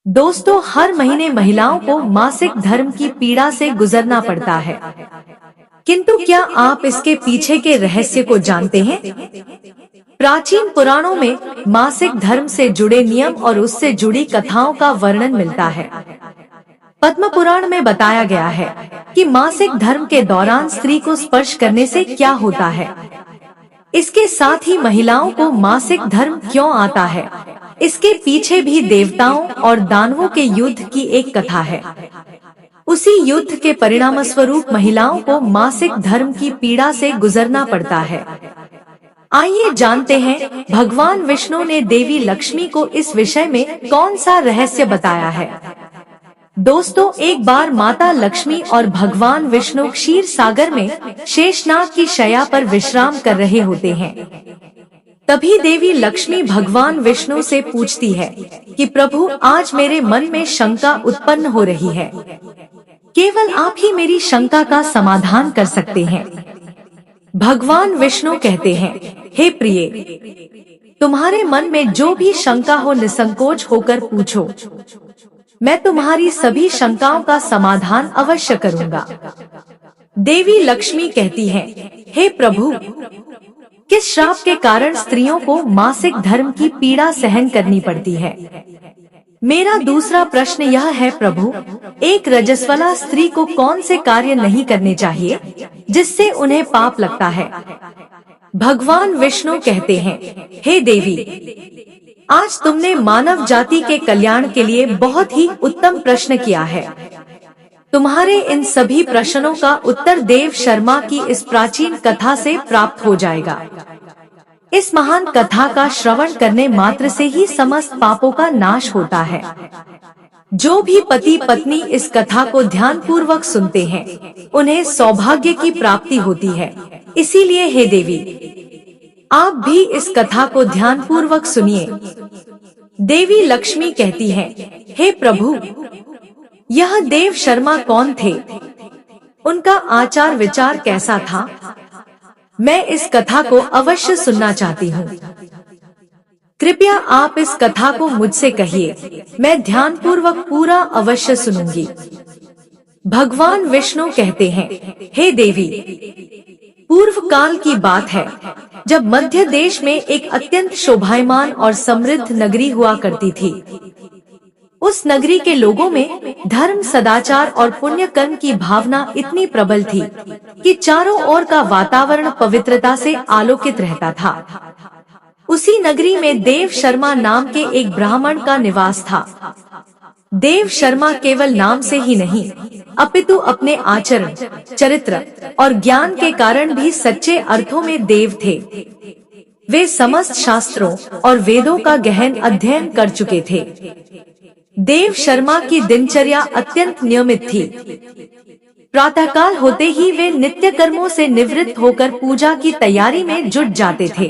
दोस्तों, हर महीने महिलाओं को मासिक धर्म की पीड़ा से गुजरना पड़ता है, किंतु क्या आप इसके पीछे के रहस्य को जानते हैं? प्राचीन पुराणों में मासिक धर्म से जुड़े नियम और उससे जुड़ी कथाओं का वर्णन मिलता है। पद्म पुराण में बताया गया है कि मासिक धर्म के दौरान स्त्री को स्पर्श करने से क्या होता है। इसके साथ ही महिलाओं को मासिक धर्म क्यों आता है, इसके पीछे भी देवताओं और दानवों के युद्ध की एक कथा है। उसी युद्ध के परिणामस्वरूप महिलाओं को मासिक धर्म की पीड़ा से गुजरना पड़ता है। आइए जानते हैं भगवान विष्णु ने देवी लक्ष्मी को इस विषय में कौन सा रहस्य बताया है। दोस्तों, एक बार माता लक्ष्मी और भगवान विष्णु क्षीर सागर में शेषनाग की शैया पर विश्राम कर रहे होते हैं। तभी देवी लक्ष्मी भगवान विष्णु से पूछती है कि प्रभु, आज मेरे मन में शंका उत्पन्न हो रही है, केवल आप ही मेरी शंका का समाधान कर सकते हैं। भगवान विष्णु कहते हैं, हे प्रिय, तुम्हारे मन में जो भी शंका हो निसंकोच होकर पूछो, मैं तुम्हारी सभी शंकाओं का समाधान अवश्य करूंगा। देवी लक्ष्मी कहती है, हे प्रभु, किस श्राप के कारण स्त्रियों को मासिक धर्म की पीड़ा सहन करनी पड़ती है? मेरा दूसरा प्रश्न यह है प्रभु, एक रजस्वला स्त्री को कौन से कार्य नहीं करने चाहिए जिससे उन्हें पाप लगता है? भगवान विष्णु कहते हैं, हे देवी, आज तुमने मानव जाति के कल्याण के लिए बहुत ही उत्तम प्रश्न किया है। तुम्हारे इन सभी प्रश्नों का उत्तर देव शर्मा की इस प्राचीन कथा से प्राप्त हो जाएगा। इस महान कथा का श्रवण करने मात्र से ही समस्त पापों का नाश होता है। जो भी पति पत्नी इस कथा को ध्यान पूर्वक सुनते हैं, उन्हें सौभाग्य की प्राप्ति होती है। इसीलिए हे देवी, आप भी इस कथा को ध्यान पूर्वक सुनिए। देवी लक्ष्मी कहती है, हे प्रभु, यह देव शर्मा कौन थे? उनका आचार विचार कैसा था? मैं इस कथा को अवश्य सुनना चाहती हूँ। कृपया आप इस कथा को मुझसे कहिए, मैं ध्यान पूर्वक पूरा अवश्य सुनूंगी। भगवान विष्णु कहते हैं, हे देवी, पूर्व काल की बात है जब मध्य देश में एक अत्यंत शोभायमान और समृद्ध नगरी हुआ करती थी। उस नगरी के लोगों में धर्म, सदाचार और पुण्य कर्म की भावना इतनी प्रबल थी कि चारों ओर का वातावरण पवित्रता से आलोकित रहता था। उसी नगरी में देव शर्मा नाम के एक ब्राह्मण का निवास था। देव शर्मा केवल नाम से ही नहीं, अपितु अपने आचरण, चरित्र और ज्ञान के कारण भी सच्चे अर्थों में देव थे। वे समस्त शास्त्रों और वेदों का गहन अध्ययन कर चुके थे। देव शर्मा की दिनचर्या अत्यंत नियमित थी। प्रातःकाल होते ही वे नित्य कर्मों से निवृत्त होकर पूजा की तैयारी में जुट जाते थे।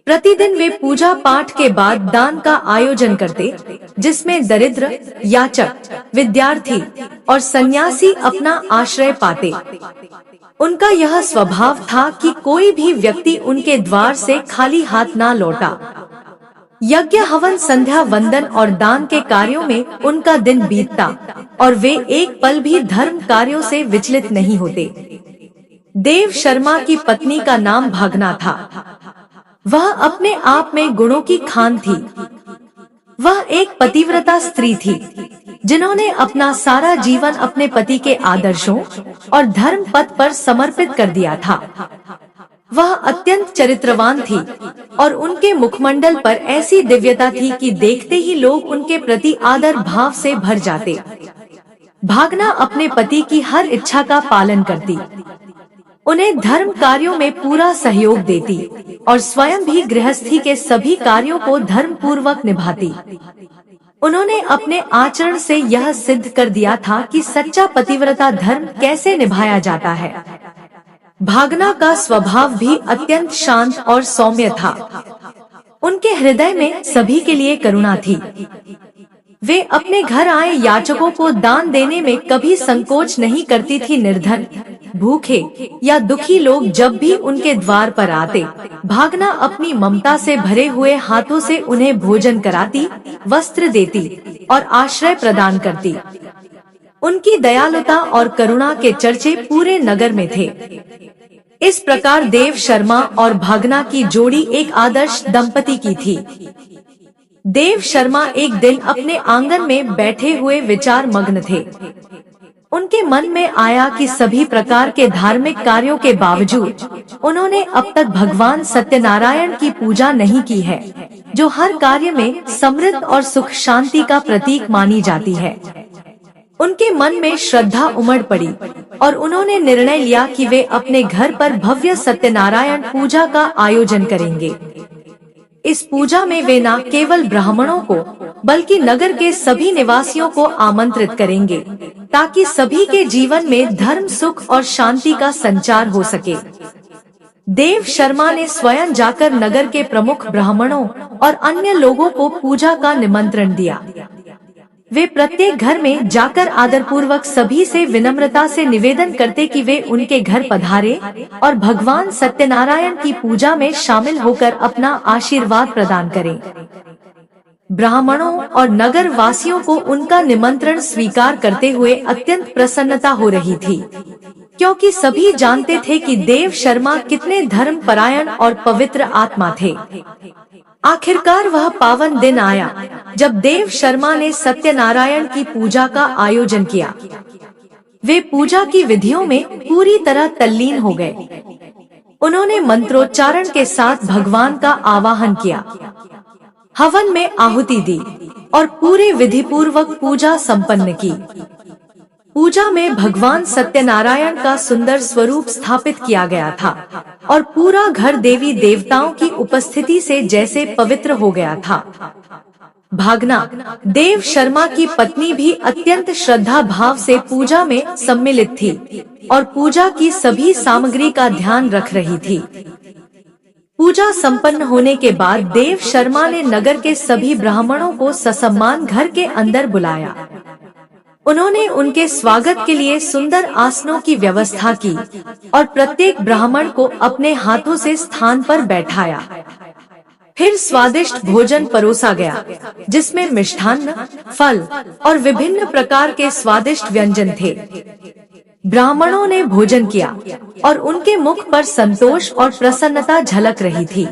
प्रतिदिन वे पूजा पाठ के बाद दान का आयोजन करते, जिसमें दरिद्र, याचक, विद्यार्थी और सन्यासी अपना आश्रय पाते। उनका यह स्वभाव था कि कोई भी व्यक्ति उनके द्वार से खाली हाथ ना लौटा। यज्ञ, हवन, संध्या वंदन और दान के कार्यों में उनका दिन बीतता और वे एक पल भी धर्म कार्यों से विचलित नहीं होते। देव शर्मा की पत्नी का नाम भागना था। वह अपने आप में गुणों की खान थी। वह एक पतिव्रता स्त्री थी जिन्होंने अपना सारा जीवन अपने पति के आदर्शों और धर्म पथ पर समर्पित कर दिया था। वह अत्यंत चरित्रवान थी और उनके मुखमंडल पर ऐसी दिव्यता थी कि देखते ही लोग उनके प्रति आदर भाव से भर जाते। भागना अपने पति की हर इच्छा का पालन करती, उन्हें धर्म कार्यों में पूरा सहयोग देती और स्वयं भी गृहस्थी के सभी कार्यों को धर्म पूर्वक निभाती। उन्होंने अपने आचरण से यह सिद्ध कर दिया था कि सच्चा पतिव्रता धर्म कैसे निभाया जाता है। भागना का स्वभाव भी अत्यंत शांत और सौम्य था। उनके हृदय में सभी के लिए करुणा थी। वे अपने घर आए याचकों को दान देने में कभी संकोच नहीं करती थी। निर्धन, भूखे या दुखी लोग जब भी उनके द्वार पर आते, भागना अपनी ममता से भरे हुए हाथों से उन्हें भोजन कराती, वस्त्र देती और आश्रय प्रदान करती। उनकी दयालुता और करुणा के चर्चे पूरे नगर में थे। इस प्रकार देव शर्मा और भागना की जोड़ी एक आदर्श दंपति की थी। देव शर्मा एक दिन अपने आंगन में बैठे हुए विचार मग्न थे। उनके मन में आया कि सभी प्रकार के धार्मिक कार्यों के बावजूद उन्होंने अब तक भगवान सत्यनारायण की पूजा नहीं की है, जो हर कार्य में समृद्धि और सुख शांति का प्रतीक मानी जाती है। उनके मन में श्रद्धा उमड़ पड़ी और उन्होंने निर्णय लिया कि वे अपने घर पर भव्य सत्यनारायण पूजा का आयोजन करेंगे। इस पूजा में वे न केवल ब्राह्मणों को बल्कि नगर के सभी निवासियों को आमंत्रित करेंगे, ताकि सभी के जीवन में धर्म, सुख और शांति का संचार हो सके। देव शर्मा ने स्वयं जाकर नगर के प्रमुख ब्राह्मणों और अन्य लोगों को पूजा का निमंत्रण दिया। वे प्रत्येक घर में जाकर आदरपूर्वक सभी से विनम्रता से निवेदन करते कि वे उनके घर पधारे और भगवान सत्यनारायण की पूजा में शामिल होकर अपना आशीर्वाद प्रदान करें। ब्राह्मणों और नगर वासियों को उनका निमंत्रण स्वीकार करते हुए अत्यंत प्रसन्नता हो रही थी, क्योंकि सभी जानते थे कि देव शर्मा कितने धर्म परायण और पवित्र आत्मा थे। आखिरकार वह पावन दिन आया जब देव शर्मा ने सत्यनारायण की पूजा का आयोजन किया। वे पूजा की विधियों में पूरी तरह तल्लीन हो गए। उन्होंने मंत्रोच्चारण के साथ भगवान का आवाहन किया, हवन में आहुति दी और पूरे विधि पूर्वक पूजा संपन्न की। पूजा में भगवान सत्यनारायण का सुंदर स्वरूप स्थापित किया गया था और पूरा घर देवी देवताओं की उपस्थिति से जैसे पवित्र हो गया था। भागना, देव शर्मा की पत्नी, भी अत्यंत श्रद्धा भाव से पूजा में सम्मिलित थी और पूजा की सभी सामग्री का ध्यान रख रही थी। पूजा संपन्न होने के बाद देव शर्मा ने नगर के सभी ब्राह्मणों को ससम्मान घर के अंदर बुलाया। उन्होंने उनके स्वागत के लिए सुंदर आसनों की व्यवस्था की और प्रत्येक ब्राह्मण को अपने हाथों से स्थान पर बैठाया। फिर स्वादिष्ट भोजन परोसा गया, जिसमें मिष्ठान्न, फल और विभिन्न प्रकार के स्वादिष्ट व्यंजन थे। ब्राह्मणों ने भोजन किया और उनके मुख पर संतोष और प्रसन्नता झलक रही थी।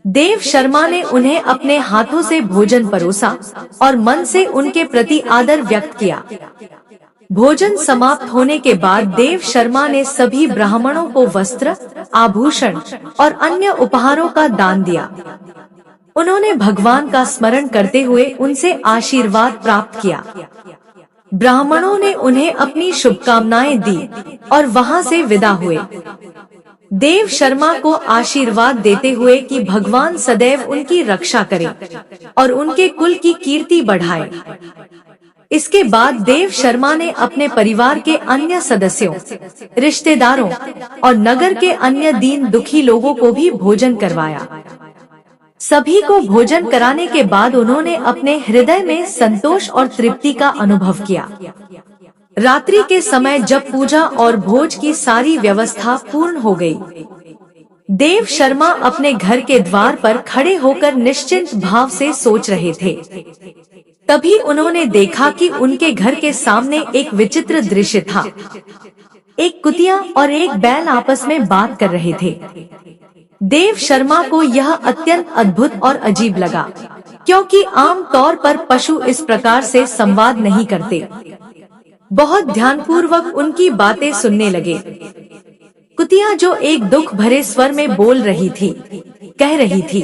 देव शर्मा ने उन्हें अपने हाथों से भोजन परोसा और मन से उनके प्रति आदर व्यक्त किया। भोजन समाप्त होने के बाद देव शर्मा ने सभी ब्राह्मणों को वस्त्र, आभूषण और अन्य उपहारों का दान दिया। उन्होंने भगवान का स्मरण करते हुए उनसे आशीर्वाद प्राप्त किया। ब्राह्मणों ने उन्हें अपनी शुभकामनाएं दी और वहां से विदा हुए, देव शर्मा को आशीर्वाद देते हुए कि भगवान सदैव उनकी रक्षा करे और उनके कुल की कीर्ति बढ़ाए। इसके बाद देव शर्मा ने अपने परिवार के अन्य सदस्यों, रिश्तेदारों और नगर के अन्य दीन दुखी लोगों को भी भोजन करवाया। सभी को भोजन कराने के बाद उन्होंने अपने हृदय में संतोष और तृप्ति का अनुभव किया। रात्रि के समय जब पूजा और भोज की सारी व्यवस्था पूर्ण हो गई, देव शर्मा अपने घर के द्वार पर खड़े होकर निश्चिंत भाव से सोच रहे थे। तभी उन्होंने देखा कि उनके घर के सामने एक विचित्र दृश्य था। एक कुतिया और एक बैल आपस में बात कर रहे थे। देव शर्मा को यह अत्यंत अद्भुत और अजीब लगा, क्योंकि आम तौर पर पशु इस प्रकार से संवाद नहीं करते। बहुत ध्यानपूर्वक उनकी बातें सुनने लगे। कुतिया, जो एक दुख भरे स्वर में बोल रही थी, कह रही थी,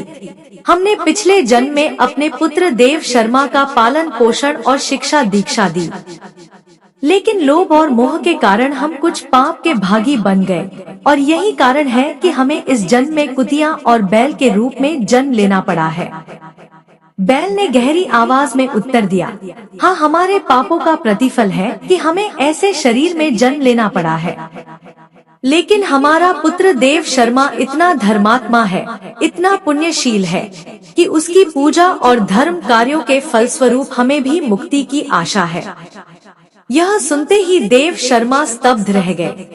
हमने पिछले जन्म में अपने पुत्र देव शर्मा का पालन पोषण और शिक्षा दीक्षा दी, लेकिन लोभ और मोह के कारण हम कुछ पाप के भागी बन गए और यही कारण है कि हमें इस जन्म में कुतिया और बैल के रूप में जन्म लेना पड़ा है। बैल ने गहरी आवाज में उत्तर दिया, हाँ, हमारे पापों का प्रतिफल है कि हमें ऐसे शरीर में जन्म लेना पड़ा है, लेकिन हमारा पुत्र देव शर्मा इतना धर्मात्मा है, इतना पुण्यशील है कि उसकी पूजा और धर्म कार्यों के फलस्वरूप हमें भी मुक्ति की आशा है। यह सुनते ही देव शर्मा स्तब्ध रह गए।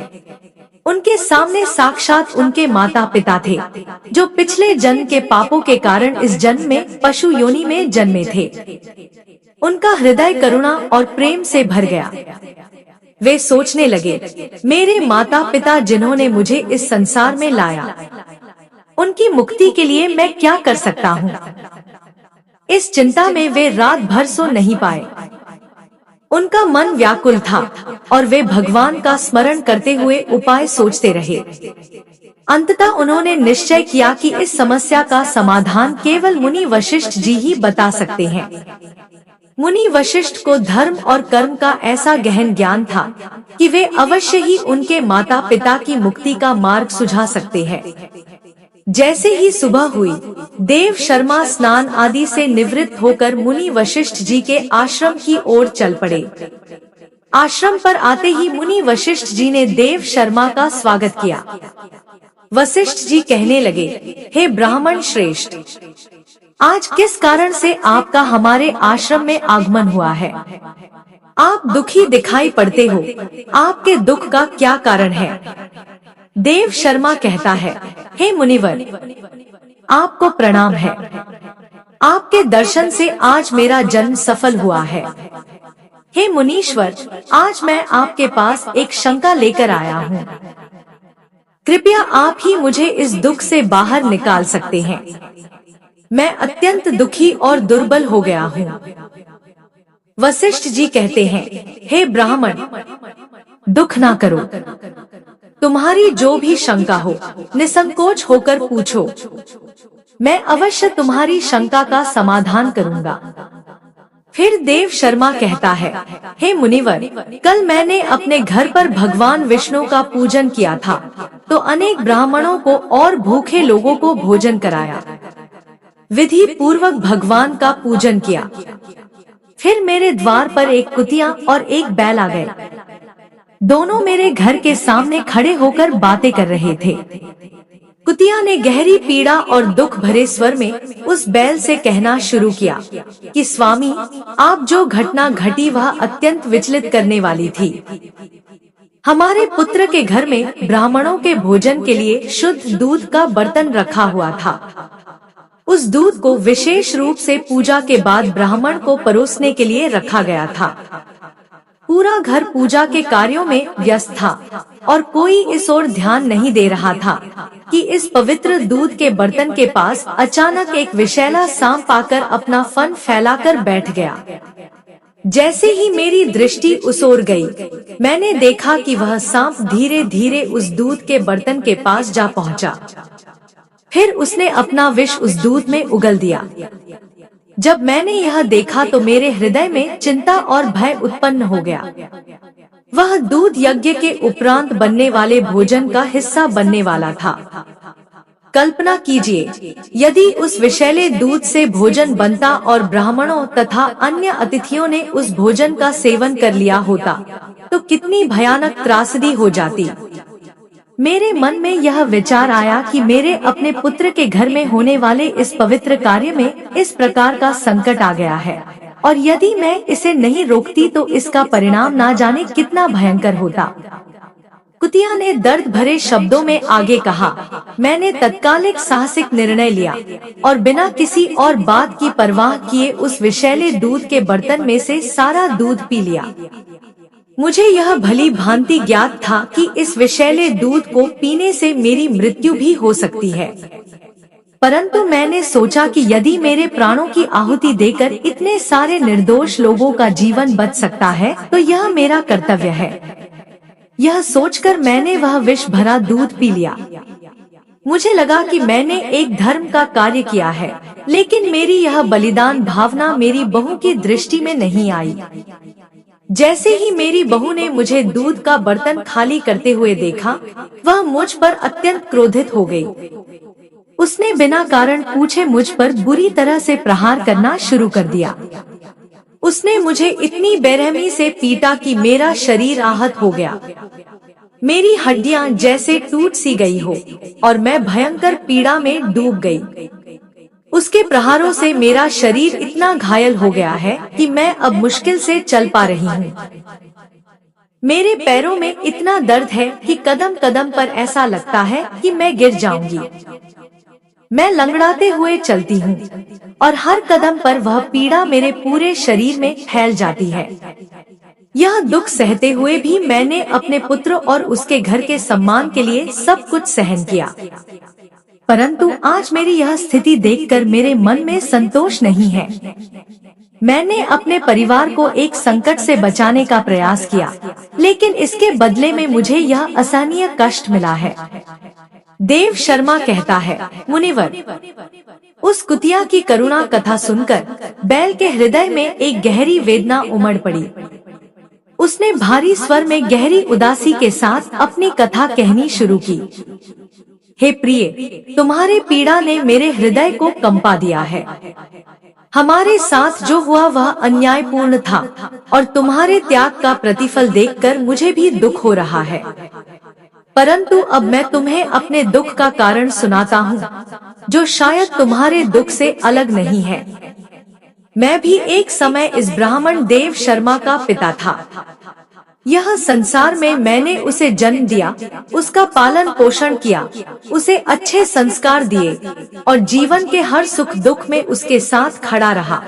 उनके सामने साक्षात उनके माता पिता थे, जो पिछले जन्म के पापों के कारण इस जन्म में पशु योनि में जन्मे थे। उनका हृदय करुणा और प्रेम से भर गया। वे सोचने लगे, मेरे माता पिता जिन्होंने मुझे इस संसार में लाया, उनकी मुक्ति के लिए मैं क्या कर सकता हूँ। इस चिंता में वे रात भर सो नहीं पाए। उनका मन व्याकुल था और वे भगवान का स्मरण करते हुए उपाय सोचते रहे। अंततः उन्होंने निश्चय किया कि इस समस्या का समाधान केवल मुनि वशिष्ठ जी ही बता सकते हैं। मुनि वशिष्ठ को धर्म और कर्म का ऐसा गहन ज्ञान था कि वे अवश्य ही उनके माता पिता की मुक्ति का मार्ग सुझा सकते हैं। जैसे ही सुबह हुई, देव शर्मा स्नान आदि से निवृत्त होकर मुनि वशिष्ठ जी के आश्रम की ओर चल पड़े। आश्रम पर आते ही मुनि वशिष्ठ जी ने देव शर्मा का स्वागत किया। वशिष्ठ जी कहने लगे, हे ब्राह्मण श्रेष्ठ, आज किस कारण से आपका हमारे आश्रम में आगमन हुआ है? आप दुखी दिखाई पड़ते हो, आपके दुख का क्या कारण है? देव शर्मा कहता है, हे मुनिवर, आपको प्रणाम है। आपके दर्शन से आज मेरा जन्म सफल हुआ है। हे मुनीश्वर, आज मैं आपके पास एक शंका लेकर आया हूँ। कृपया आप ही मुझे इस दुख से बाहर निकाल सकते हैं। मैं अत्यंत दुखी और दुर्बल हो गया हूँ। वशिष्ठ जी कहते हैं, हे ब्राह्मण, दुख ना करो। तुम्हारी जो भी शंका हो, निसंकोच होकर पूछो। मैं अवश्य तुम्हारी शंका का समाधान करूंगा। फिर देव शर्मा कहता है, हे मुनिवर, कल मैंने अपने घर पर भगवान विष्णु का पूजन किया था, तो अनेक ब्राह्मणों को और भूखे लोगों को भोजन कराया। विधि पूर्वक भगवान का पूजन किया। फिर मेरे द्वार पर एक कुतिया और एक बैल आ गए। दोनों मेरे घर के सामने खड़े होकर बातें कर रहे थे। कुतिया ने गहरी पीड़ा और दुख भरे स्वर में उस बैल से कहना शुरू किया कि स्वामी, आप जो घटना घटी वह अत्यंत विचलित करने वाली थी। हमारे पुत्र के घर में ब्राह्मणों के भोजन के लिए शुद्ध दूध का बर्तन रखा हुआ था। उस दूध को विशेष रूप से पूजा के बाद ब्राह्मण को परोसने के लिए रखा गया था। पूरा घर पूजा के कार्यों में व्यस्त था और कोई इस ओर ध्यान नहीं दे रहा था कि इस पवित्र दूध के बर्तन के पास अचानक एक विषैला सांप आकर अपना फन फैलाकर बैठ गया। जैसे ही मेरी दृष्टि उस ओर गई, मैंने देखा कि वह सांप धीरे धीरे उस दूध के बर्तन के पास जा पहुंचा। फिर उसने अपना विष उस दूध में उगल दिया। जब मैंने यह देखा तो मेरे हृदय में चिंता और भय उत्पन्न हो गया। वह दूध यज्ञ के उपरांत बनने वाले भोजन का हिस्सा बनने वाला था। कल्पना कीजिए, यदि उस विषैले दूध से भोजन बनता और ब्राह्मणों तथा अन्य अतिथियों ने उस भोजन का सेवन कर लिया होता, तो कितनी भयानक त्रासदी हो जाती। मेरे मन में यह विचार आया कि मेरे अपने पुत्र के घर में होने वाले इस पवित्र कार्य में इस प्रकार का संकट आ गया है, और यदि मैं इसे नहीं रोकती तो इसका परिणाम ना जाने कितना भयंकर होता। कुतिया ने दर्द भरे शब्दों में आगे कहा, मैंने तत्कालिक साहसिक निर्णय लिया और बिना किसी और बात की परवाह किए उस विषैले दूध के बर्तन में से सारा दूध पी लिया। मुझे यह भली भांति ज्ञात था कि इस विषैले दूध को पीने से मेरी मृत्यु भी हो सकती है, परंतु मैंने सोचा कि यदि मेरे प्राणों की आहुति देकर इतने सारे निर्दोष लोगों का जीवन बच सकता है तो यह मेरा कर्तव्य है। यह सोचकर मैंने वह विष भरा दूध पी लिया। मुझे लगा कि मैंने एक धर्म का कार्य किया है, लेकिन मेरी यह बलिदान भावना मेरी बहू की दृष्टि में नहीं आई। जैसे ही मेरी बहू ने मुझे दूध का बर्तन खाली करते हुए देखा, वह मुझ पर अत्यंत क्रोधित हो गई। उसने बिना कारण पूछे मुझ पर बुरी तरह से प्रहार करना शुरू कर दिया। उसने मुझे इतनी बेरहमी से पीटा कि मेरा शरीर आहत हो गया। मेरी हड्डियां जैसे टूट सी गई हो और मैं भयंकर पीड़ा में डूब गई। उसके प्रहारों से मेरा शरीर इतना घायल हो गया है कि मैं अब मुश्किल से चल पा रही हूँ। मेरे पैरों में इतना दर्द है कि कदम कदम पर ऐसा लगता है कि मैं गिर जाऊंगी। मैं लंगड़ाते हुए चलती हूँ और हर कदम पर वह पीड़ा मेरे पूरे शरीर में फैल जाती है। यह दुख सहते हुए भी मैंने अपने पुत्र और उसके घर के सम्मान के लिए सब कुछ सहन किया, परंतु आज मेरी यह स्थिति देखकर मेरे मन में संतोष नहीं है। मैंने अपने परिवार को एक संकट से बचाने का प्रयास किया, लेकिन इसके बदले में मुझे यह असहनीय कष्ट मिला है। देव शर्मा कहता है, मुनिवर, उस कुतिया की करुणा कथा सुनकर बैल के हृदय में एक गहरी वेदना उमड़ पड़ी। उसने भारी स्वर में गहरी उदासी के साथ अपनी कथा कहनी शुरू की। हे प्रिय, तुम्हारे पीड़ा ने मेरे हृदय को कंपा दिया है। हमारे साथ जो हुआ वह अन्यायपूर्ण था और तुम्हारे त्याग का प्रतिफल देखकर मुझे भी दुख हो रहा है। परंतु अब मैं तुम्हें अपने दुख का कारण सुनाता हूँ, जो शायद तुम्हारे दुख से अलग नहीं है। मैं भी एक समय इस ब्राह्मण देव शर्मा का पिता था। यह संसार में मैंने उसे जन्म दिया, उसका पालन पोषण किया, उसे अच्छे संस्कार दिए और जीवन के हर सुख दुख में उसके साथ खड़ा रहा।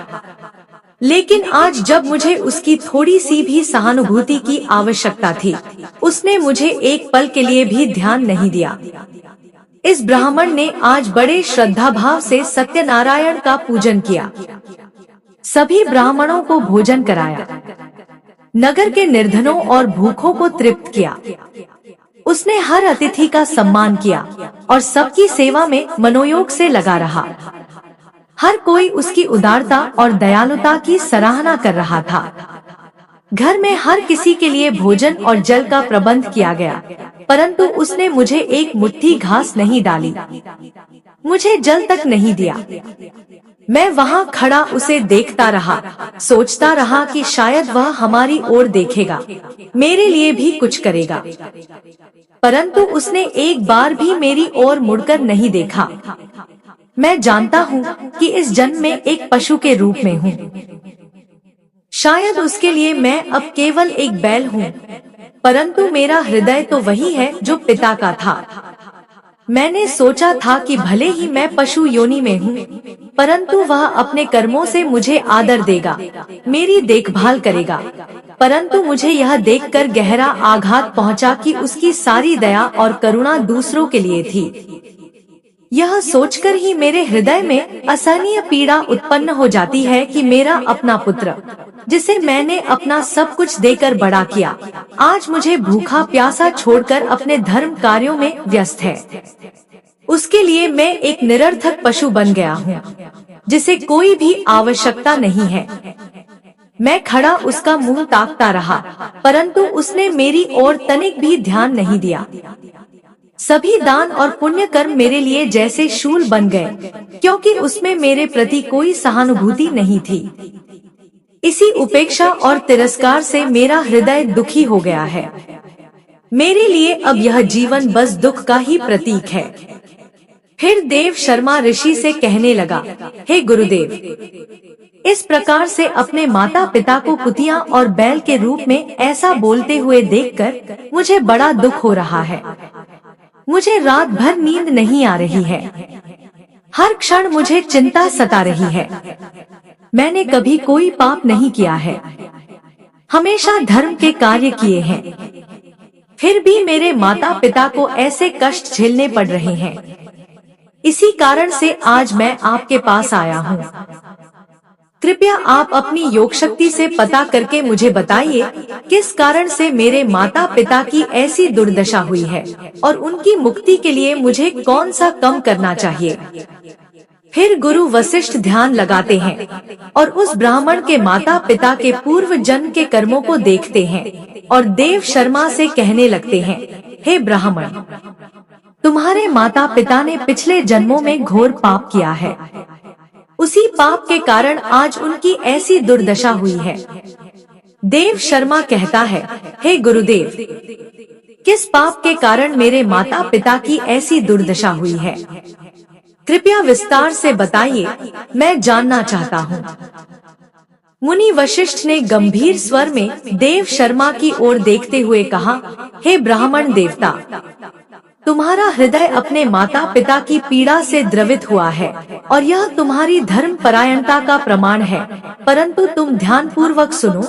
लेकिन आज जब मुझे उसकी थोड़ी सी भी सहानुभूति की आवश्यकता थी, उसने मुझे एक पल के लिए भी ध्यान नहीं दिया। इस ब्राह्मण ने आज बड़े श्रद्धा भाव से सत्यनारायण का पूजन किया, सभी ब्राह्मणों को भोजन कराया, नगर के निर्धनों और भूखों को तृप्त किया। उसने हर अतिथि का सम्मान किया और सबकी सेवा में मनोयोग से लगा रहा। हर कोई उसकी उदारता और दयालुता की सराहना कर रहा था। घर में हर किसी के लिए भोजन और जल का प्रबंध किया गया, परंतु उसने मुझे एक मुट्ठी घास नहीं डाली, मुझे जल तक नहीं दिया। मैं वहाँ खड़ा उसे देखता रहा, सोचता रहा कि शायद वह हमारी ओर देखेगा, मेरे लिए भी कुछ करेगा, परंतु उसने एक बार भी मेरी ओर मुड़कर नहीं देखा। मैं जानता हूँ कि इस जन्म में एक पशु के रूप में हूँ। शायद उसके लिए मैं अब केवल एक बैल हूँ, परंतु मेरा हृदय तो वही है जो पिता का था। मैंने सोचा था कि भले ही मैं पशु योनि में हूँ, परंतु वह अपने कर्मों से मुझे आदर देगा, मेरी देखभाल करेगा। परंतु मुझे यह देखकर गहरा आघात पहुंचा कि उसकी सारी दया और करुणा दूसरों के लिए थी। यह सोचकर ही मेरे हृदय में असहनीय पीड़ा उत्पन्न हो जाती है कि मेरा अपना पुत्र, जिसे मैंने अपना सब कुछ देकर बड़ा किया, आज मुझे भूखा प्यासा छोड़कर अपने धर्म कार्यों में व्यस्त है। उसके लिए मैं एक निरर्थक पशु बन गया हूँ, जिसे कोई भी आवश्यकता नहीं है। मैं खड़ा उसका मुंह ताकता रहा, परंतु उसने मेरी ओर तनिक भी ध्यान नहीं दिया। सभी दान और पुण्य कर्म मेरे लिए जैसे शूल बन गए, क्योंकि उसमें मेरे प्रति कोई सहानुभूति नहीं थी। इसी उपेक्षा और तिरस्कार से मेरा हृदय दुखी हो गया है। मेरे लिए अब यह जीवन बस दुख का ही प्रतीक है। फिर देव शर्मा ऋषि से कहने लगा, हे गुरुदेव, इस प्रकार से अपने माता पिता को कुतिया और बैल के रूप में ऐसा बोलते हुए देखकर मुझे बड़ा दुख हो रहा है। मुझे रात भर नींद नहीं आ रही है। हर क्षण मुझे चिंता सता रही है। मैंने कभी कोई पाप नहीं किया है, हमेशा धर्म के कार्य किए हैं, फिर भी मेरे माता पिता को ऐसे कष्ट झेलने पड़ रहे हैं। इसी कारण से आज मैं आपके पास आया हूँ। कृपया आप अपनी योग शक्ति से पता करके मुझे बताइए किस कारण से मेरे माता पिता की ऐसी दुर्दशा हुई है और उनकी मुक्ति के लिए मुझे कौन सा कर्म करना चाहिए। फिर गुरु वशिष्ठ ध्यान लगाते हैं और उस ब्राह्मण के माता पिता के पूर्व जन्म के कर्मों को देखते हैं और देव शर्मा से कहने लगते हैं, हे ब्राह्मण, तुम्हारे माता पिता ने पिछले जन्मों में घोर पाप किया है। उसी पाप के कारण आज उनकी ऐसी दुर्दशा हुई है। देव शर्मा कहता है, हे गुरुदेव, किस पाप के कारण मेरे माता पिता की ऐसी दुर्दशा हुई है? कृपया विस्तार से बताइए, मैं जानना चाहता हूँ। मुनि वशिष्ठ ने गंभीर स्वर में देव शर्मा की ओर देखते हुए कहा, हे ब्राह्मण देवता, तुम्हारा हृदय अपने माता पिता की पीड़ा से द्रवित हुआ है और यह तुम्हारी धर्म परायणता का प्रमाण है। परंतु तुम ध्यान पूर्वक सुनो,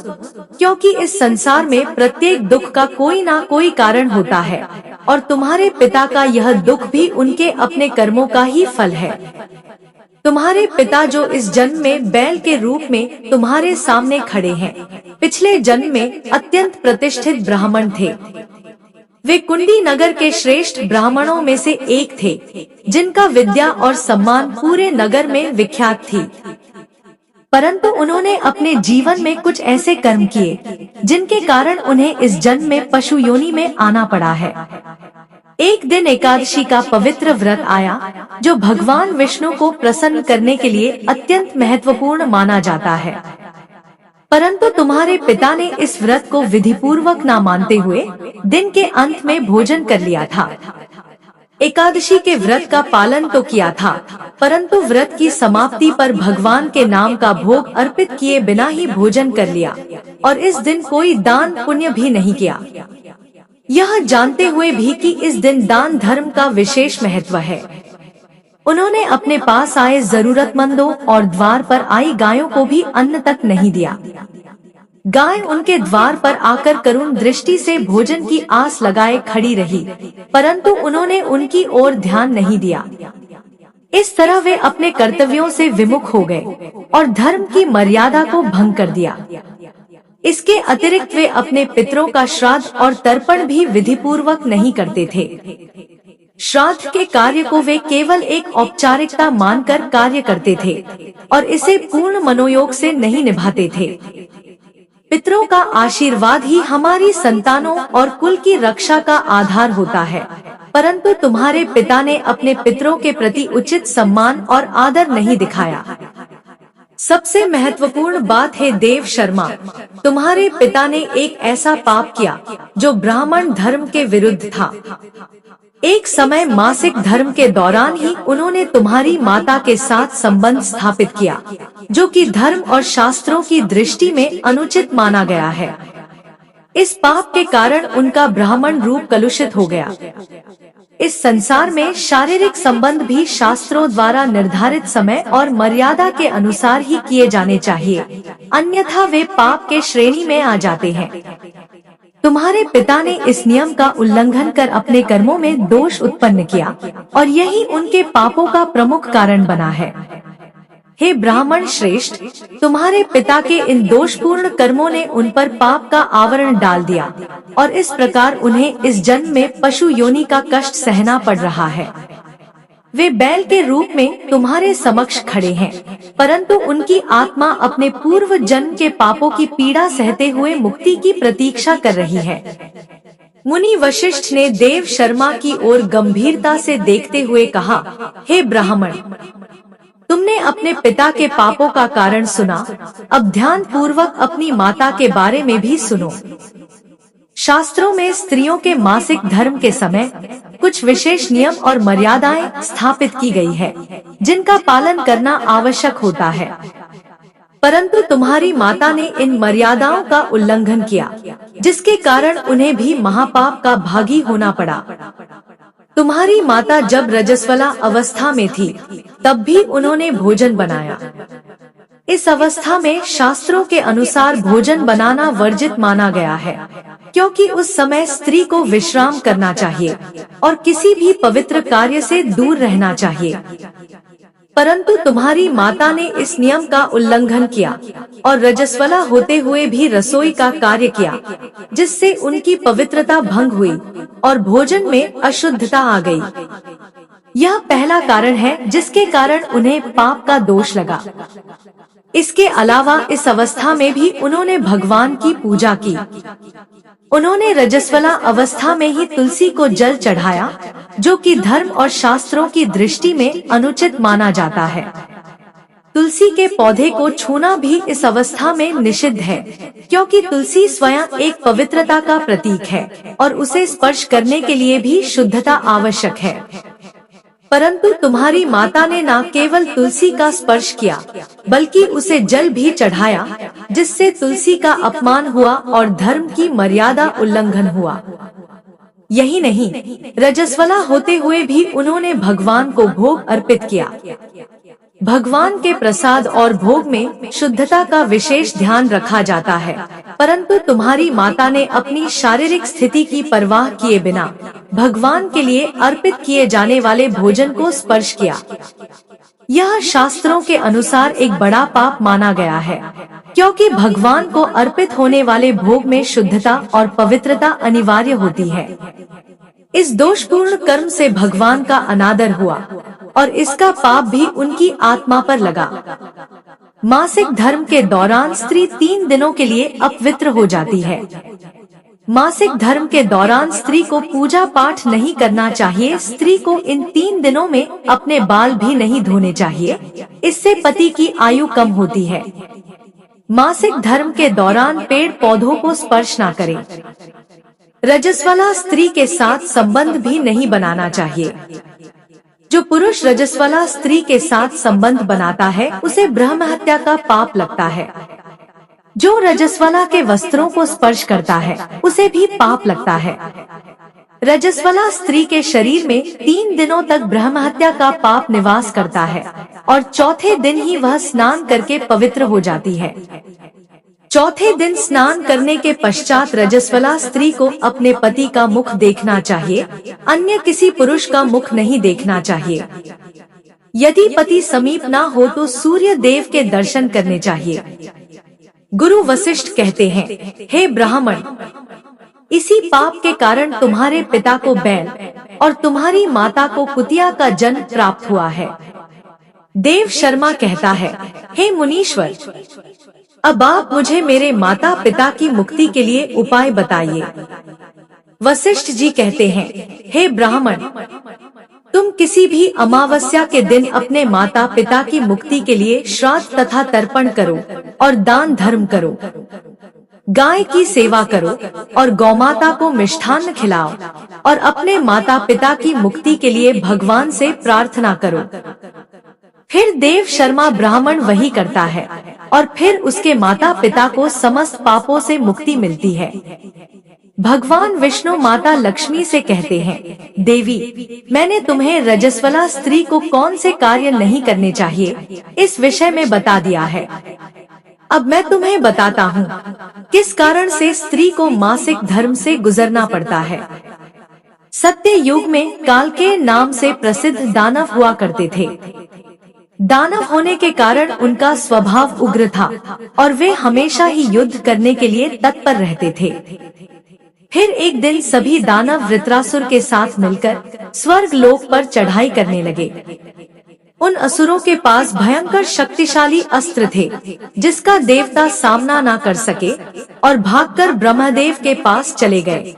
क्योंकि इस संसार में प्रत्येक दुख का कोई ना कोई कारण होता है और तुम्हारे पिता का यह दुख भी उनके अपने कर्मों का ही फल है। तुम्हारे पिता जो इस जन्म में बैल के रूप में तुम्हारे सामने खड़े हैं, पिछले जन्म में अत्यंत प्रतिष्ठित ब्राह्मण थे। वे कुंडी नगर के श्रेष्ठ ब्राह्मणों में से एक थे, जिनका विद्या और सम्मान पूरे नगर में विख्यात थी। परंतु उन्होंने अपने जीवन में कुछ ऐसे कर्म किए जिनके कारण उन्हें इस जन्म में पशु योनि में आना पड़ा है। एक दिन एकादशी का पवित्र व्रत आया, जो भगवान विष्णु को प्रसन्न करने के लिए अत्यंत महत्वपूर्ण माना जाता है। परंतु तुम्हारे पिता ने इस व्रत को विधिपूर्वक न मानते हुए दिन के अंत में भोजन कर लिया था। एकादशी के व्रत का पालन तो किया था, परंतु व्रत की समाप्ति पर भगवान के नाम का भोग अर्पित किए बिना ही भोजन कर लिया और इस दिन कोई दान पुण्य भी नहीं किया, यह जानते हुए भी कि इस दिन दान धर्म का विशेष महत्व है। उन्होंने अपने पास आए जरूरतमंदों और द्वार पर आई गायों को भी अन्न तक नहीं दिया। गाय उनके द्वार पर आकर करुण दृष्टि से भोजन की आस लगाए खड़ी रही, परंतु उन्होंने उनकी ओर ध्यान नहीं दिया। इस तरह वे अपने कर्तव्यों से विमुख हो गए और धर्म की मर्यादा को भंग कर दिया। इसके अतिरिक्त वे अपने पितरों का श्राद्ध और तर्पण भी विधिपूर्वक नहीं करते थे। श्राद्ध के कार्य को वे केवल एक औपचारिकता मानकर कार्य करते थे और इसे पूर्ण मनोयोग से नहीं निभाते थे। पितरों का आशीर्वाद ही हमारी संतानों और कुल की रक्षा का आधार होता है, परंतु तुम्हारे पिता ने अपने पितरों के प्रति उचित सम्मान और आदर नहीं दिखाया। सबसे महत्वपूर्ण बात है देव शर्मा, तुम्हारे पिता ने एक ऐसा पाप किया जो ब्राह्मण धर्म के विरुद्ध था। एक समय मासिक धर्म के दौरान ही उन्होंने तुम्हारी माता के साथ संबंध स्थापित किया, जो कि धर्म और शास्त्रों की दृष्टि में अनुचित माना गया है। इस पाप के कारण उनका ब्राह्मण रूप कलुषित हो गया। इस संसार में शारीरिक संबंध भी शास्त्रों द्वारा निर्धारित समय और मर्यादा के अनुसार ही किए जाने चाहिए, अन्यथा वे पाप के श्रेणी में आ जाते हैं। तुम्हारे पिता ने इस नियम का उल्लंघन कर अपने कर्मों में दोष उत्पन्न किया और यही उनके पापों का प्रमुख कारण बना है। हे ब्राह्मण श्रेष्ठ, तुम्हारे पिता के इन दोषपूर्ण कर्मों ने उन पर पाप का आवरण डाल दिया और इस प्रकार उन्हें इस जन्म में पशु योनि का कष्ट सहना पड़ रहा है। वे बैल के रूप में तुम्हारे समक्ष खड़े हैं, परंतु उनकी आत्मा अपने पूर्व जन्म के पापों की पीड़ा सहते हुए मुक्ति की प्रतीक्षा कर रही है। मुनि वशिष्ठ ने देव शर्मा की ओर गंभीरता से देखते हुए कहा, हे ब्राह्मण, तुमने अपने पिता के पापों का कारण सुना, अब ध्यान पूर्वक अपनी माता के बारे में भी सुनो। शास्त्रों में स्त्रियों के मासिक धर्म के समय कुछ विशेष नियम और मर्यादाएं स्थापित की गई है, जिनका पालन करना आवश्यक होता है। परंतु तुम्हारी माता ने इन मर्यादाओं का उल्लंघन किया, जिसके कारण उन्हें भी महापाप का भागी होना पड़ा। तुम्हारी माता जब रजस्वला अवस्था में थी, तब भी उन्होंने भोजन बनाया। इस अवस्था में शास्त्रों के अनुसार भोजन बनाना वर्जित माना गया है, क्योंकि उस समय स्त्री को विश्राम करना चाहिए और किसी भी पवित्र कार्य से दूर रहना चाहिए। परंतु तुम्हारी माता ने इस नियम का उल्लंघन किया और रजस्वला होते हुए भी रसोई का कार्य किया, जिससे उनकी पवित्रता भंग हुई और भोजन में अशुद्धता आ गई। यह पहला कारण है जिसके कारण उन्हें पाप का दोष लगा। इसके अलावा इस अवस्था में भी उन्होंने भगवान की पूजा की। उन्होंने रजस्वला अवस्था में ही तुलसी को जल चढ़ाया, जो कि धर्म और शास्त्रों की दृष्टि में अनुचित माना जाता है। तुलसी के पौधे को छूना भी इस अवस्था में निषिद्ध है, क्योंकि तुलसी स्वयं एक पवित्रता का प्रतीक है और उसे स्पर्श करने के लिए भी शुद्धता आवश्यक है। परंतु तुम्हारी माता ने न केवल तुलसी का स्पर्श किया बल्कि उसे जल भी चढ़ाया, जिससे तुलसी का अपमान हुआ और धर्म की मर्यादा उल्लंघन हुआ। यही नहीं, रजस्वला होते हुए भी उन्होंने भगवान को भोग अर्पित किया। भगवान के प्रसाद और भोग में शुद्धता का विशेष ध्यान रखा जाता है, परंतु तुम्हारी माता ने अपनी शारीरिक स्थिति की परवाह किए बिना भगवान के लिए अर्पित किए जाने वाले भोजन को स्पर्श किया। यह शास्त्रों के अनुसार एक बड़ा पाप माना गया है, क्योंकि भगवान को अर्पित होने वाले भोग में शुद्धता और पवित्रता अनिवार्य होती है। इस दोषपूर्ण कर्म से भगवान का अनादर हुआ और इसका पाप भी उनकी आत्मा पर लगा। मासिक धर्म के दौरान स्त्री 3 दिनों के लिए अपवित्र हो जाती है। मासिक धर्म के दौरान स्त्री को पूजा पाठ नहीं करना चाहिए। स्त्री को इन 3 दिनों में अपने बाल भी नहीं धोने चाहिए, इससे पति की आयु कम होती है। मासिक धर्म के दौरान पेड़ पौधों को स्पर्श न करें। रजस्वला स्त्री के साथ संबंध भी नहीं बनाना चाहिए। जो पुरुष रजस्वला स्त्री के साथ संबंध बनाता है उसे ब्रह्म हत्या का पाप लगता है। जो रजस्वला के वस्त्रों को स्पर्श करता है उसे भी पाप लगता है। रजस्वला स्त्री के शरीर में 3 दिनों तक ब्रह्म हत्या का पाप निवास करता है और चौथे दिन ही वह स्नान करके पवित्र हो जाती है। चौथे दिन स्नान करने के पश्चात रजस्वला स्त्री को अपने पति का मुख देखना चाहिए, अन्य किसी पुरुष का मुख नहीं देखना चाहिए। यदि पति समीप ना हो तो सूर्य देव के दर्शन करने चाहिए। गुरु वशिष्ठ कहते हैं, हे ब्राह्मण, इसी पाप के कारण तुम्हारे पिता को बैल और तुम्हारी माता को कुतिया का जन्म प्राप्त हुआ है। देव शर्मा कहता है, हे मुनीश्वर, अब आप मुझे मेरे माता पिता की मुक्ति के लिए उपाय बताइए। वशिष्ठ जी कहते हैं, हे ब्राह्मण, तुम किसी भी अमावस्या के दिन अपने माता पिता की मुक्ति के लिए श्राद्ध तथा तर्पण करो और दान धर्म करो। गाय की सेवा करो और गौमाता को मिष्ठान्न खिलाओ और अपने माता पिता की मुक्ति के लिए भगवान से प्रार्थना करो। फिर देव शर्मा ब्राह्मण वही करता है और फिर उसके माता पिता को समस्त पापों से मुक्ति मिलती है। भगवान विष्णु माता लक्ष्मी से कहते हैं, देवी, मैंने तुम्हें रजस्वला स्त्री को कौन से कार्य नहीं करने चाहिए इस विषय में बता दिया है। अब मैं तुम्हें बताता हूँ किस कारण से स्त्री को मासिक धर्म से गुजरना पड़ता है। सत्य युग में काल के नाम से प्रसिद्ध दानव हुआ करते थे। दानव होने के कारण उनका स्वभाव उग्र था और वे हमेशा ही युद्ध करने के लिए तत्पर रहते थे। फिर एक दिन सभी दानव वृत्रासुर के साथ मिलकर स्वर्ग लोक पर चढ़ाई करने लगे। उन असुरों के पास भयंकर शक्तिशाली अस्त्र थे जिसका देवता सामना ना कर सके और भागकर ब्रह्मदेव के पास चले गए।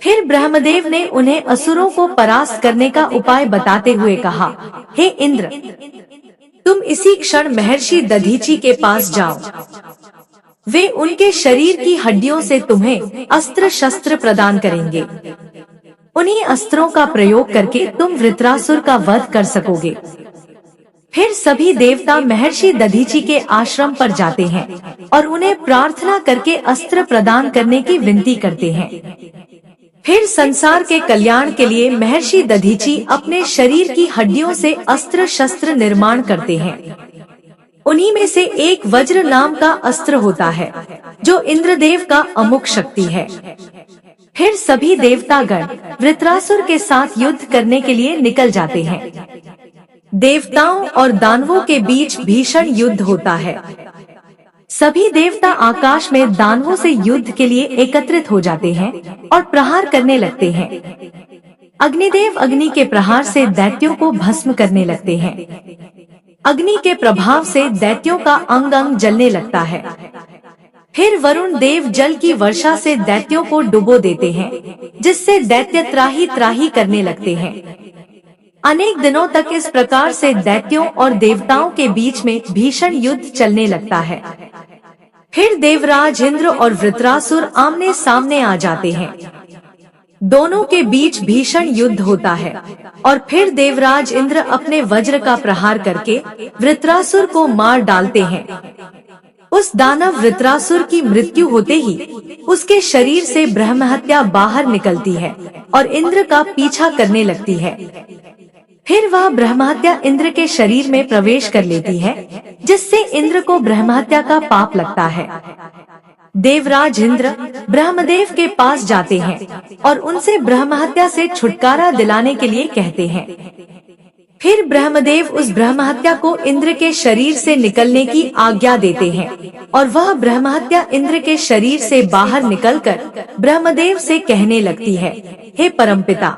फिर ब्रह्मदेव ने उन्हें असुरों को परास्त करने का उपाय बताते हुए कहा, हे इंद्र, तुम इसी क्षण महर्षि दधीची के पास जाओ। वे उनके शरीर की हड्डियों से तुम्हें अस्त्र शस्त्र प्रदान करेंगे। उन्हीं अस्त्रों का प्रयोग करके तुम वृत्रासुर का वध कर सकोगे। फिर सभी देवता महर्षि दधीची के आश्रम पर जाते हैं और उन्हें प्रार्थना करके अस्त्र प्रदान करने की विनती करते हैं। फिर संसार के कल्याण के लिए महर्षि दधीची अपने शरीर की हड्डियों से अस्त्र शस्त्र निर्माण करते हैं। उन्हीं में से एक वज्र नाम का अस्त्र होता है जो इंद्रदेव का अमुक शक्ति है। फिर सभी देवतागण वृत्रासुर के साथ युद्ध करने के लिए निकल जाते हैं। देवताओं और दानवों के बीच भीषण युद्ध होता है। सभी देवता आकाश में दानवों से युद्ध के लिए एकत्रित हो जाते हैं और प्रहार करने लगते हैं। अग्निदेव अग्नि के प्रहार से दैत्यों को भस्म करने लगते हैं। अग्नि के प्रभाव से दैत्यों का अंग अंग जलने लगता है। फिर वरुण देव जल की वर्षा से दैत्यों को डुबो देते हैं, जिससे दैत्य त्राही त्राही करने लगते हैं। अनेक दिनों तक इस प्रकार से दैत्यों और देवताओं के बीच में भीषण युद्ध चलने लगता है। फिर देवराज इंद्र और वृत्रासुर आमने सामने आ जाते हैं। दोनों के बीच भीषण युद्ध होता है और फिर देवराज इंद्र अपने वज्र का प्रहार करके वृत्रासुर को मार डालते हैं। उस दानव वृत्रासुर की मृत्यु होते ही उसके शरीर से ब्रह्महत्या बाहर निकलती है और इंद्र का पीछा करने लगती है। फिर वह ब्रह्महत्या इंद्र के शरीर में प्रवेश कर लेती है, जिससे इंद्र को ब्रह्महत्या का पाप लगता है। देवराज इंद्र ब्रह्मदेव के पास जाते हैं और उनसे ब्रह्महत्या से छुटकारा दिलाने के लिए कहते हैं। फिर ब्रह्मदेव उस ब्रह्महत्या को इंद्र के शरीर से निकलने की आज्ञा देते हैं और वह ब्रह्महत्या इंद्र के शरीर से बाहर निकलकर ब्रह्मदेव से कहने लगती है, हे परमपिता,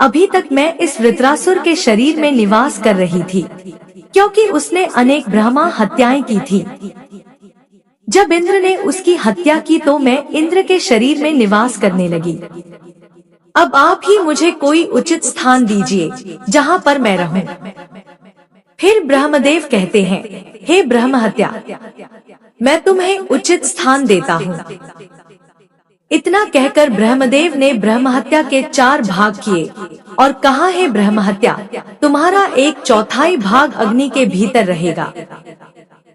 अभी तक मैं इस वृत्रासुर के शरीर में निवास कर रही थी, क्योंकि उसने अनेक ब्रह्मा हत्याएं की थी। जब इंद्र ने उसकी हत्या की तो मैं इंद्र के शरीर में निवास करने लगी। अब आप ही मुझे कोई उचित स्थान दीजिए जहाँ पर मैं रहूं। फिर ब्रह्मदेव कहते हैं, हे ब्रह्महत्या, मैं तुम्हें उचित स्थान देता हूँ। इतना कहकर ब्रह्मदेव ने ब्रह्महत्या के 4 भाग किए और कहा, हे ब्रह्महत्या, तुम्हारा 1/4 भाग अग्नि के भीतर रहेगा।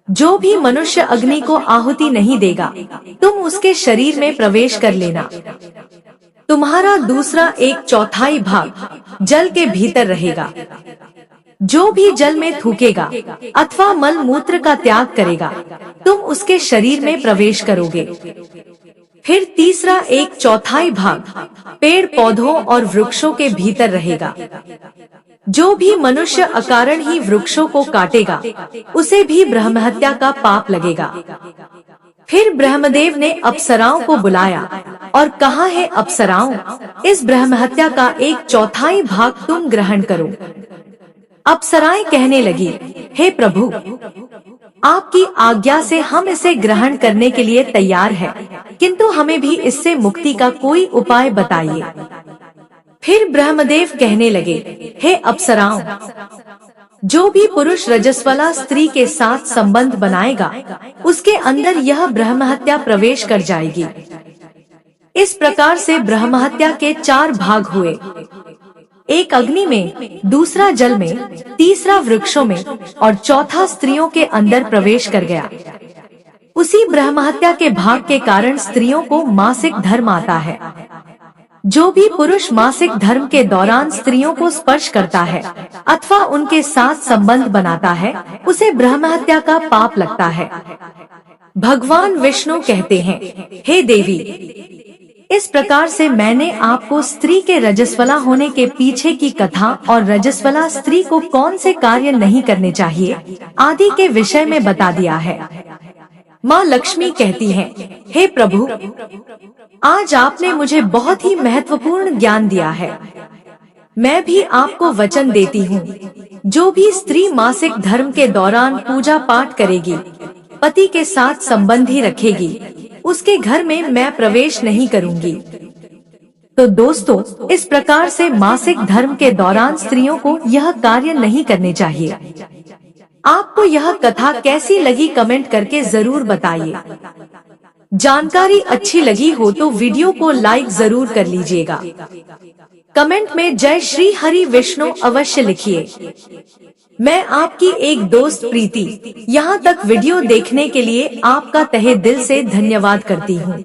जो भी मनुष्य अग्नि को आहुति नहीं देगा, तुम उसके शरीर में प्रवेश कर लेना। तुम्हारा दूसरा 1/4 भाग जल के भीतर रहेगा। जो भी जल में थूकेगा अथवा मल मूत्र का त्याग करेगा, तुम उसके शरीर में प्रवेश करोगे। फिर तीसरा 1/4 भाग पेड़ पौधों और वृक्षों के भीतर रहेगा। जो भी मनुष्य अकारण ही वृक्षों को काटेगा, उसे भी ब्रह्महत्या का पाप लगेगा। फिर ब्रह्मदेव ने अप्सराओं को बुलाया और कहा, है अप्सराओं, इस ब्रह्महत्या का 1/4 भाग तुम ग्रहण करो। अप्सराएं कहने लगी, हे प्रभु, आपकी आज्ञा से हम इसे ग्रहण करने के लिए तैयार हैं, किंतु हमें भी इससे मुक्ति का कोई उपाय बताइए। फिर ब्रह्मदेव कहने लगे, हे अप्सराओं, जो भी पुरुष रजस्वला स्त्री के साथ संबंध बनाएगा, उसके अंदर यह ब्रह्महत्या प्रवेश कर जाएगी। इस प्रकार से ब्रह्महत्या के 4 भाग हुए, एक अग्नि में, दूसरा जल में, तीसरा वृक्षों में और चौथा स्त्रियों के अंदर प्रवेश कर गया। उसी ब्रह्महत्या के भाग के कारण स्त्रियों को मासिक धर्म आता है। जो भी पुरुष मासिक धर्म के दौरान स्त्रियों को स्पर्श करता है अथवा उनके साथ संबंध बनाता है, उसे ब्रह्महत्या का पाप लगता है। भगवान विष्णु कहते हैं, हे देवी, इस प्रकार से मैंने आपको स्त्री के रजस्वला होने के पीछे की कथा और रजस्वला स्त्री को कौन से कार्य नहीं करने चाहिए आदि के विषय में बता दिया है। माँ लक्ष्मी कहती हैं, हे प्रभु, आज आपने मुझे बहुत ही महत्वपूर्ण ज्ञान दिया है। मैं भी आपको वचन देती हूँ, जो भी स्त्री मासिक धर्म के दौरान पूजा पाठ करेगी, पति के साथ संबंध ही रखेगी, उसके घर में मैं प्रवेश नहीं करूंगी। तो दोस्तों, इस प्रकार से मासिक धर्म के दौरान स्त्रियों को यह कार्य नहीं करने चाहिए। आपको यह कथा कैसी लगी कमेंट करके जरूर बताइए। जानकारी अच्छी लगी हो तो वीडियो को लाइक जरूर कर लीजिएगा। कमेंट में जय श्री हरि विष्णु अवश्य लिखिए। मैं आपकी एक दोस्त प्रीति यहाँ तक वीडियो देखने के लिए आपका तहे दिल से धन्यवाद करती हूँ।